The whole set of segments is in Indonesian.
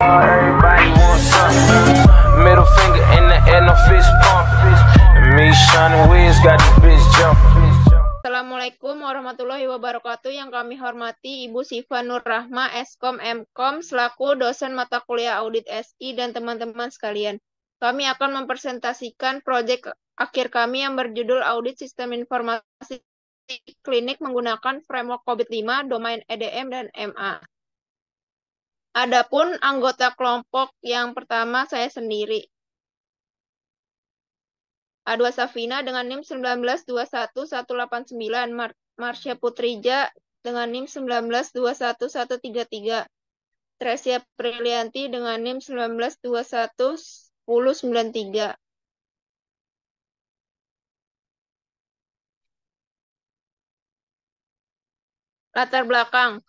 Everybody wants some. Middle finger in the air, no fist pump. And me, Shining Wiz, got this bitch jumping. Assalamualaikum warahmatullahi wabarakatuh. Yang kami hormati Ibu Siva Nur Rahma, Eskom Mkom, selaku dosen mata kuliah Audit SI dan teman-teman sekalian. Kami akan mempresentasikan proyek akhir kami yang berjudul Audit Sistem Informasi Klinik menggunakan framework COVID-5, domain EDM, dan MA. Adapun anggota kelompok yang pertama saya sendiri. A2 Safina dengan NIM 1921189, Marsha Putrija dengan NIM 1921133, Tresia Prilianti dengan NIM 192111093. Latar belakang.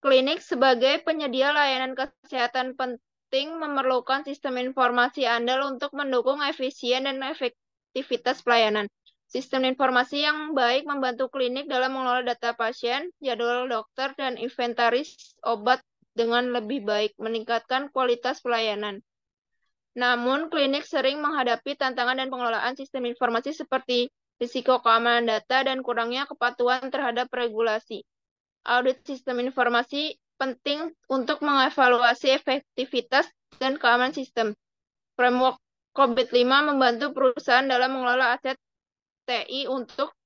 Klinik sebagai penyedia layanan kesehatan penting memerlukan sistem informasi andal untuk mendukung efisien dan efektivitas pelayanan. Sistem informasi yang baik membantu klinik dalam mengelola data pasien, jadwal dokter, dan inventaris obat dengan lebih baik, meningkatkan kualitas pelayanan. Namun, klinik sering menghadapi tantangan dan pengelolaan sistem informasi seperti risiko keamanan data dan kurangnya kepatuhan terhadap regulasi. Audit sistem informasi penting untuk mengevaluasi efektivitas dan keamanan sistem. Framework COVID-5 membantu perusahaan dalam mengelola aset TI untuk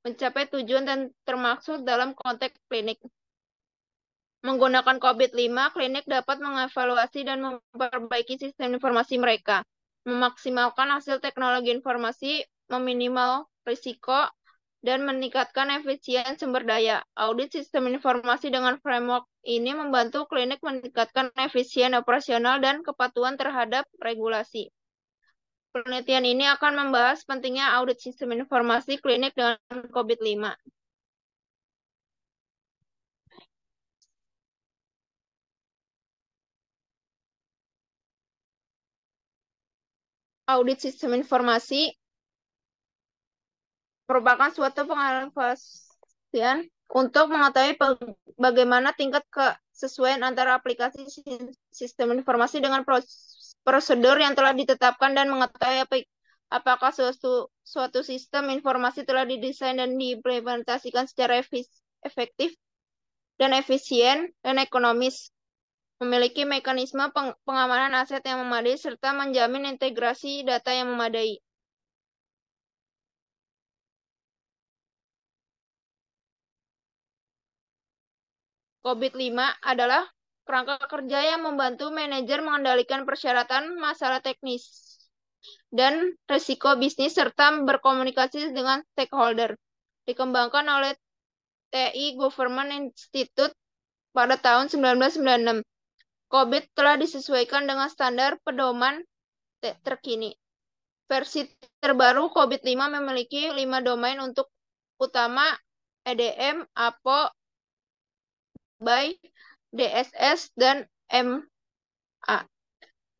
mencapai tujuan dan termaksud dalam konteks klinik. Menggunakan COVID-5, klinik dapat mengevaluasi dan memperbaiki sistem informasi mereka, memaksimalkan hasil teknologi informasi, meminimal risiko, dan meningkatkan efisien sumber daya. Audit sistem informasi dengan framework ini membantu klinik meningkatkan efisien operasional dan kepatuhan terhadap regulasi. Penelitian ini akan membahas pentingnya audit sistem informasi klinik dengan COVID-5. Audit sistem informasi merupakan suatu pengevaluasian untuk mengetahui bagaimana tingkat kesesuaian antara aplikasi sistem informasi dengan prosedur yang telah ditetapkan dan mengetahui apakah suatu sistem informasi telah didesain dan diimplementasikan secara efektif dan efisien dan ekonomis, memiliki mekanisme pengamanan aset yang memadai, serta menjamin integrasi data yang memadai. COVID-5 adalah kerangka kerja yang membantu manajer mengendalikan persyaratan, masalah teknis, dan risiko bisnis serta berkomunikasi dengan stakeholder. Dikembangkan oleh TI Government Institute pada tahun 1996. COVID telah disesuaikan dengan standar pedoman terkini. Versi terbaru COVID-5 memiliki 5 domain untuk utama EDM, APO, BY, DSS, dan MA.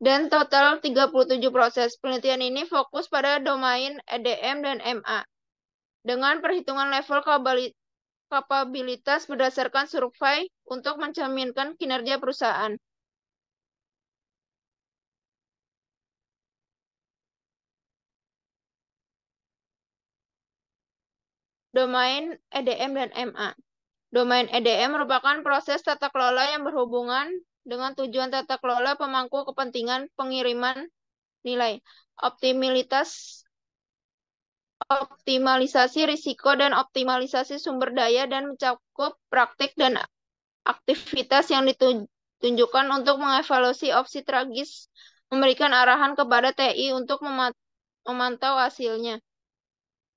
Dan total 37 proses. Penelitian ini fokus pada domain EDM dan MA. Dengan perhitungan level kapabilitas berdasarkan survei untuk mencerminkan kinerja perusahaan. Domain EDM dan MA. Domain EDM merupakan proses tata kelola yang berhubungan dengan tujuan tata kelola pemangku kepentingan pengiriman nilai, optimalisasi risiko, dan optimalisasi sumber daya, dan mencakup praktik dan aktivitas yang ditunjukkan untuk mengevaluasi opsi tragis, memberikan arahan kepada TI untuk memantau hasilnya.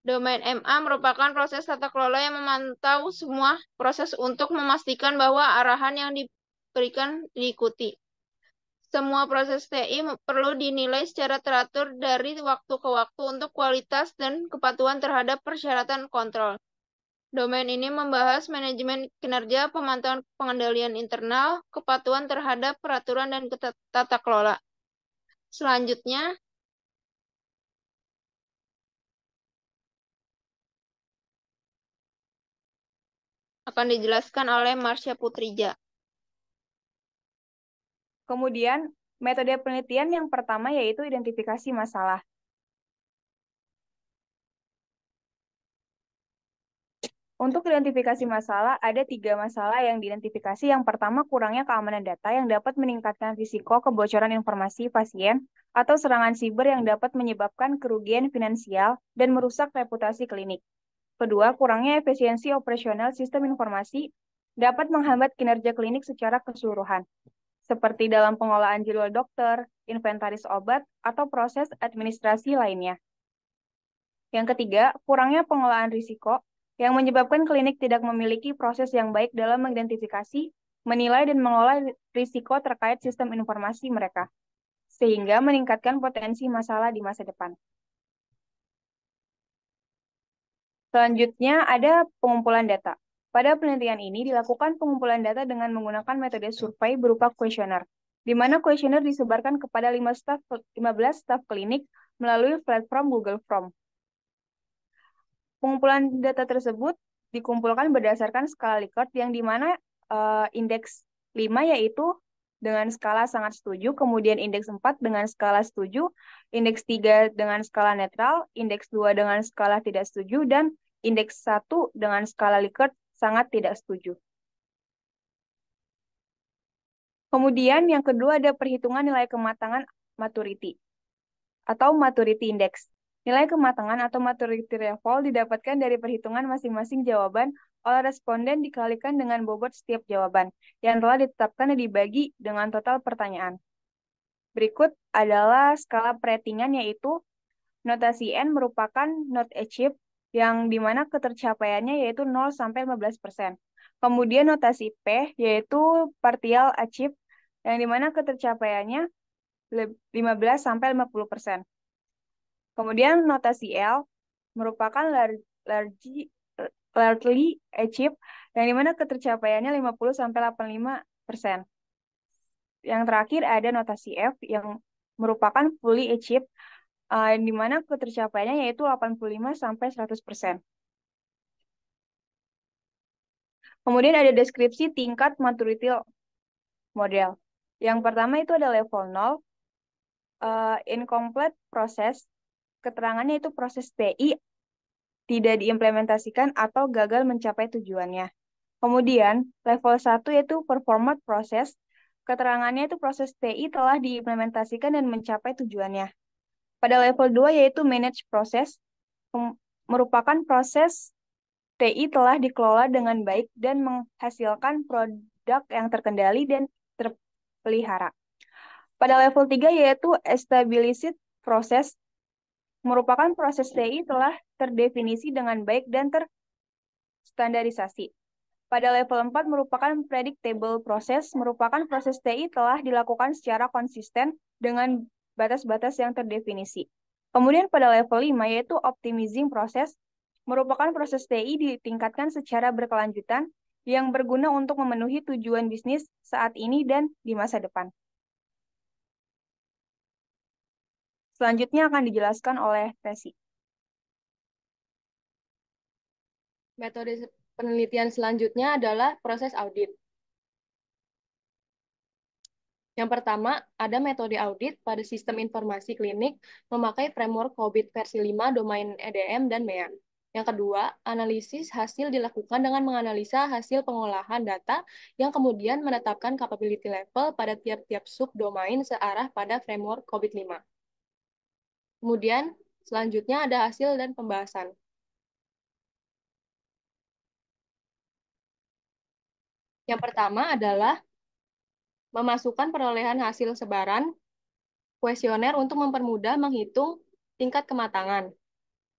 Domain MA merupakan proses tata kelola yang memantau semua proses untuk memastikan bahwa arahan yang diberikan diikuti. Semua proses TI perlu dinilai secara teratur dari waktu ke waktu untuk kualitas dan kepatuhan terhadap persyaratan kontrol. Domain ini membahas manajemen kinerja, pemantauan pengendalian internal, kepatuhan terhadap peraturan, dan tata kelola. Selanjutnya, akan dijelaskan oleh Marsha Putrija. Kemudian, metode penelitian yang pertama yaitu identifikasi masalah. Untuk identifikasi masalah, ada 3 masalah yang diidentifikasi. Yang pertama, kurangnya keamanan data yang dapat meningkatkan risiko kebocoran informasi pasien atau serangan siber yang dapat menyebabkan kerugian finansial dan merusak reputasi klinik. Kedua, kurangnya efisiensi operasional sistem informasi dapat menghambat kinerja klinik secara keseluruhan, seperti dalam pengolahan jadwal dokter, inventaris obat, atau proses administrasi lainnya. Yang ketiga, kurangnya pengelolaan risiko yang menyebabkan klinik tidak memiliki proses yang baik dalam mengidentifikasi, menilai, dan mengelola risiko terkait sistem informasi mereka, sehingga meningkatkan potensi masalah di masa depan. Selanjutnya, ada pengumpulan data. Pada penelitian ini dilakukan pengumpulan data dengan menggunakan metode survei berupa kuesioner, di mana kuesioner disebarkan kepada 15 staf klinik melalui platform Google Form. Pengumpulan data tersebut dikumpulkan berdasarkan skala Likert yang dimana indeks 5 yaitu dengan skala sangat setuju, kemudian indeks 4 dengan skala setuju, indeks 3 dengan skala netral, indeks 2 dengan skala tidak setuju, dan indeks 1 dengan skala Likert sangat tidak setuju. Kemudian yang kedua ada perhitungan nilai kematangan maturity atau maturity index. Nilai kematangan atau maturity level didapatkan dari perhitungan masing-masing jawaban oleh responden dikalikan dengan bobot setiap jawaban yang telah ditetapkan dan dibagi dengan total pertanyaan. Berikut adalah skala peratingan yaitu notasi N merupakan not achieved yang dimana ketercapaiannya yaitu 0 sampai 15%. Kemudian notasi P yaitu partial achieved yang dimana ketercapaiannya 15 sampai 50%. Kemudian notasi L merupakan largely achieved yang dimana ketercapaiannya 50 sampai 85%. Yang terakhir ada notasi F yang merupakan fully achieved di mana ketercapaiannya yaitu 85 sampai 100%. Kemudian ada deskripsi tingkat maturity model. Yang pertama itu ada level 0, incomplete process. Keterangannya itu proses TI tidak diimplementasikan atau gagal mencapai tujuannya. Kemudian, level 1 yaitu performance process. Keterangannya itu proses TI telah diimplementasikan dan mencapai tujuannya. Pada level 2 yaitu manage process, merupakan proses TI telah dikelola dengan baik dan menghasilkan produk yang terkendali dan terpelihara. Pada level 3 yaitu established process, merupakan proses TI telah terdefinisi dengan baik dan terstandarisasi. Pada level 4 merupakan predictable process, merupakan proses TI telah dilakukan secara konsisten dengan batas-batas yang terdefinisi. Kemudian pada level 5 yaitu optimizing process, merupakan proses TI ditingkatkan secara berkelanjutan yang berguna untuk memenuhi tujuan bisnis saat ini dan di masa depan. Selanjutnya akan dijelaskan oleh Tesi. Metode penelitian selanjutnya adalah proses audit. Yang pertama, ada metode audit pada sistem informasi klinik memakai framework COBIT versi 5 domain EDM dan MEA. Yang kedua, analisis hasil dilakukan dengan menganalisa hasil pengolahan data yang kemudian menetapkan capability level pada tiap-tiap subdomain searah pada framework COBIT 5. Kemudian, selanjutnya ada hasil dan pembahasan. Yang pertama adalah memasukkan perolehan hasil sebaran kuesioner untuk mempermudah menghitung tingkat kematangan.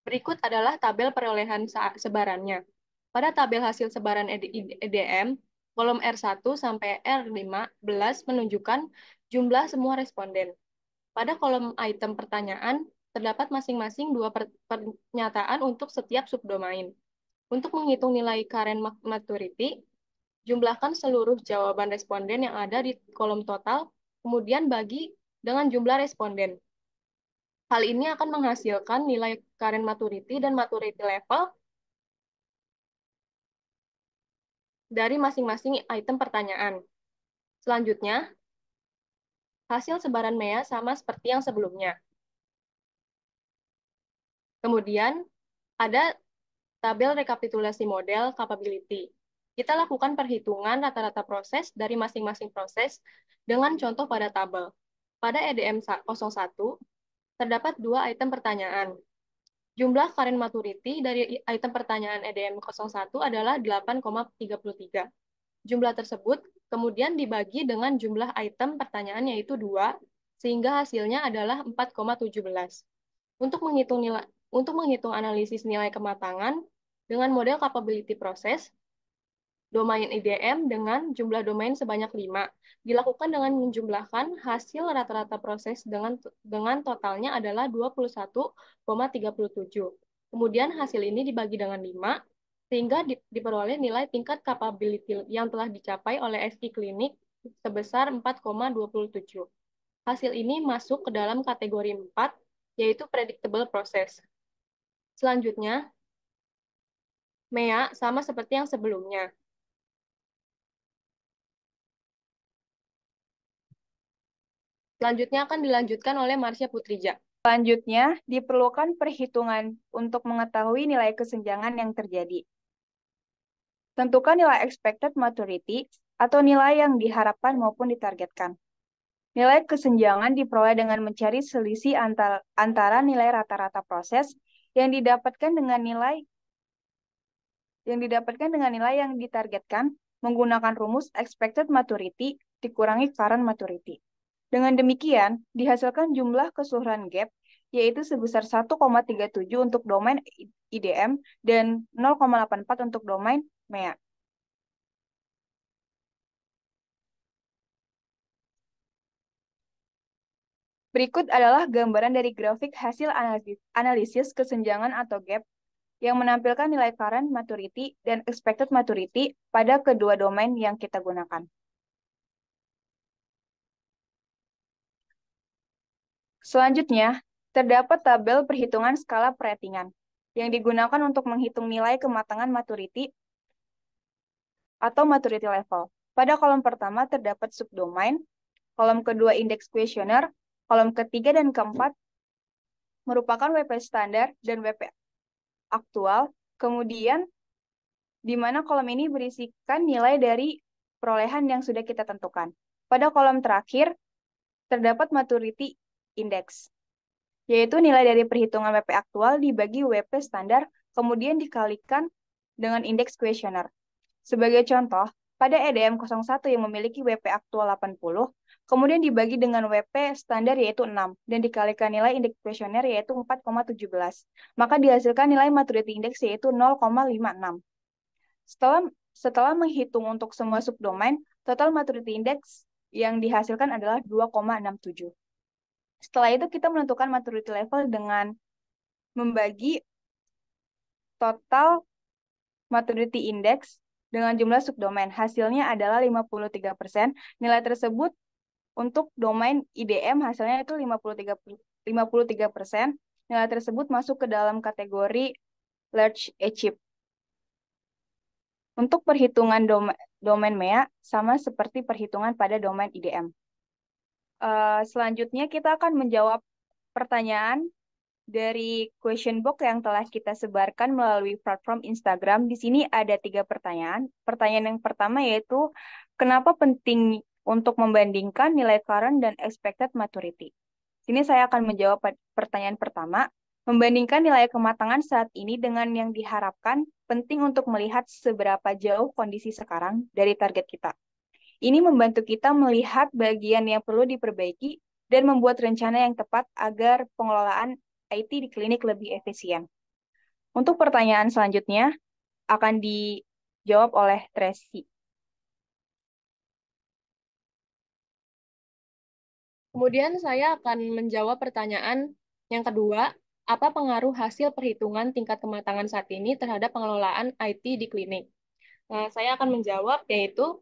Berikut adalah tabel perolehan sebarannya. Pada tabel hasil sebaran EDM, kolom R1 sampai R15 menunjukkan jumlah semua responden. Pada kolom item pertanyaan, terdapat masing-masing 2 pernyataan untuk setiap subdomain. Untuk menghitung nilai current maturity, jumlahkan seluruh jawaban responden yang ada di kolom total, kemudian bagi dengan jumlah responden. Hal ini akan menghasilkan nilai current maturity dan maturity level dari masing-masing item pertanyaan. Selanjutnya, Hasil sebaran MEA sama seperti yang sebelumnya. Kemudian ada tabel rekapitulasi model capability. Kita lakukan perhitungan rata-rata proses dari masing-masing proses dengan contoh pada tabel. Pada EDM 01, terdapat 2 item pertanyaan. Jumlah current maturity dari item pertanyaan EDM 01 adalah 8,33. Jumlah tersebut kemudian dibagi dengan jumlah item pertanyaan yaitu 2, sehingga hasilnya adalah 4,17. Untuk menghitung analisis nilai kematangan dengan model capability process, domain IDM dengan jumlah domain sebanyak 5 dilakukan dengan menjumlahkan hasil rata-rata proses dengan totalnya adalah 21,37. Kemudian hasil ini dibagi dengan 5 sehingga diperoleh nilai tingkat capability yang telah dicapai oleh SI klinik sebesar 4,27. Hasil ini masuk ke dalam kategori 4, yaitu predictable process. Selanjutnya, MEA sama seperti yang sebelumnya. Selanjutnya akan dilanjutkan oleh Marsha Putrija. Selanjutnya, diperlukan perhitungan untuk mengetahui nilai kesenjangan yang terjadi. Tentukan nilai expected maturity atau nilai yang diharapkan maupun ditargetkan. Nilai kesenjangan diperoleh dengan mencari selisih antara nilai rata-rata proses yang didapatkan dengan nilai yang ditargetkan menggunakan rumus expected maturity dikurangi current maturity. Dengan demikian, dihasilkan jumlah keseluruhan gap, yaitu sebesar 1,37 untuk domain IDM dan 0,84 untuk domain MEA. Berikut adalah gambaran dari grafik hasil analisis kesenjangan atau gap yang menampilkan nilai current maturity dan expected maturity pada kedua domain yang kita gunakan. Selanjutnya, terdapat tabel perhitungan skala peratingan yang digunakan untuk menghitung nilai kematangan maturity atau maturity level. Pada kolom pertama terdapat subdomain, kolom kedua indeks kuesioner, kolom ketiga dan keempat merupakan WP standar dan WP aktual, kemudian di mana kolom ini berisikan nilai dari perolehan yang sudah kita tentukan. Pada kolom terakhir, terdapat maturity index, yaitu nilai dari perhitungan WP aktual dibagi WP standar, kemudian dikalikan dengan indeks kuesioner. Sebagai contoh, pada EDM 01 yang memiliki WP aktual 80, kemudian dibagi dengan WP standar yaitu 6, dan dikalikan nilai indeks kuesioner yaitu 4,17. Maka dihasilkan nilai maturity index yaitu 0,56. Setelah menghitung untuk semua subdomain, total maturity index yang dihasilkan adalah 2,67. Setelah itu kita menentukan maturity level dengan membagi total maturity index dengan jumlah subdomain. Hasilnya adalah 53%. Nilai tersebut untuk domain IDM hasilnya itu 53%. Nilai tersebut masuk ke dalam kategori large achieve. Untuk perhitungan domain MEA sama seperti perhitungan pada domain IDM. Selanjutnya kita akan menjawab pertanyaan dari question box yang telah kita sebarkan melalui platform Instagram. Di sini ada 3 pertanyaan. Pertanyaan yang pertama yaitu, kenapa penting untuk membandingkan nilai current dan expected maturity? Sini saya akan menjawab pertanyaan pertama. Membandingkan nilai kematangan saat ini dengan yang diharapkan penting untuk melihat seberapa jauh kondisi sekarang dari target kita. Ini membantu kita melihat bagian yang perlu diperbaiki dan membuat rencana yang tepat agar pengelolaan IT di klinik lebih efisien. Untuk pertanyaan selanjutnya akan dijawab oleh Tracy. Kemudian saya akan menjawab pertanyaan yang kedua, apa pengaruh hasil perhitungan tingkat kematangan saat ini terhadap pengelolaan IT di klinik? Saya akan menjawab yaitu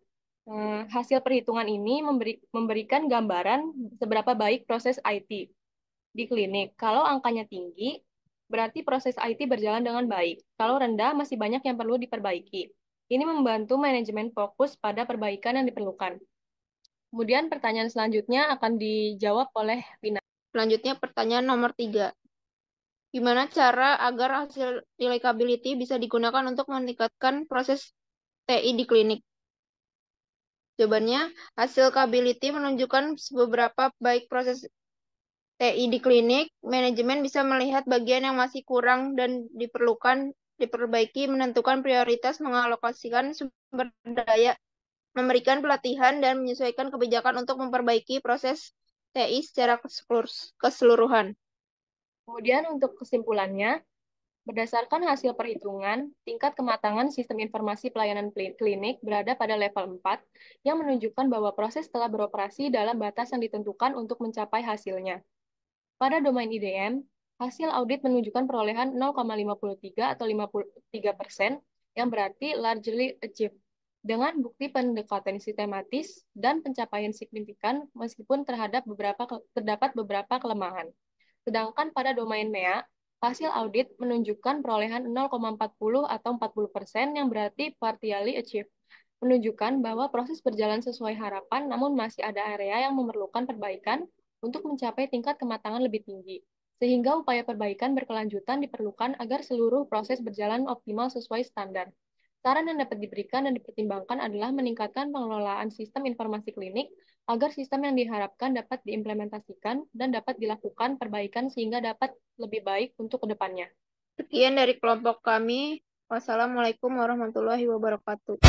hasil perhitungan ini memberikan gambaran seberapa baik proses IT di klinik. Kalau angkanya tinggi, berarti proses IT berjalan dengan baik. Kalau rendah, masih banyak yang perlu diperbaiki. Ini membantu manajemen fokus pada perbaikan yang diperlukan. Kemudian pertanyaan selanjutnya akan dijawab oleh Vina. Selanjutnya pertanyaan nomor 3. Gimana cara agar hasil relikability bisa digunakan untuk meningkatkan proses TI di klinik? Jawabannya, hasil capability menunjukkan beberapa baik proses TI di klinik, manajemen bisa melihat bagian yang masih kurang dan diperbaiki, menentukan prioritas, mengalokasikan sumber daya, memberikan pelatihan, dan menyesuaikan kebijakan untuk memperbaiki proses TI secara keseluruhan. Kemudian untuk kesimpulannya, berdasarkan hasil perhitungan, tingkat kematangan sistem informasi pelayanan klinik berada pada level 4 yang menunjukkan bahwa proses telah beroperasi dalam batas yang ditentukan untuk mencapai hasilnya. Pada domain IDM, hasil audit menunjukkan perolehan 0,53 atau 53% yang berarti largely achieved dengan bukti pendekatan sistematis dan pencapaian signifikan meskipun terdapat beberapa kelemahan. Sedangkan pada domain MEA, hasil audit menunjukkan perolehan 0,40 atau 40% yang berarti partially achieved, menunjukkan bahwa proses berjalan sesuai harapan namun masih ada area yang memerlukan perbaikan untuk mencapai tingkat kematangan lebih tinggi. Sehingga upaya perbaikan berkelanjutan diperlukan agar seluruh proses berjalan optimal sesuai standar. Saran yang dapat diberikan dan dipertimbangkan adalah meningkatkan pengelolaan sistem informasi klinik agar sistem yang diharapkan dapat diimplementasikan dan dapat dilakukan perbaikan sehingga dapat lebih baik untuk kedepannya. Sekian dari kelompok kami. Wassalamualaikum warahmatullahi wabarakatuh.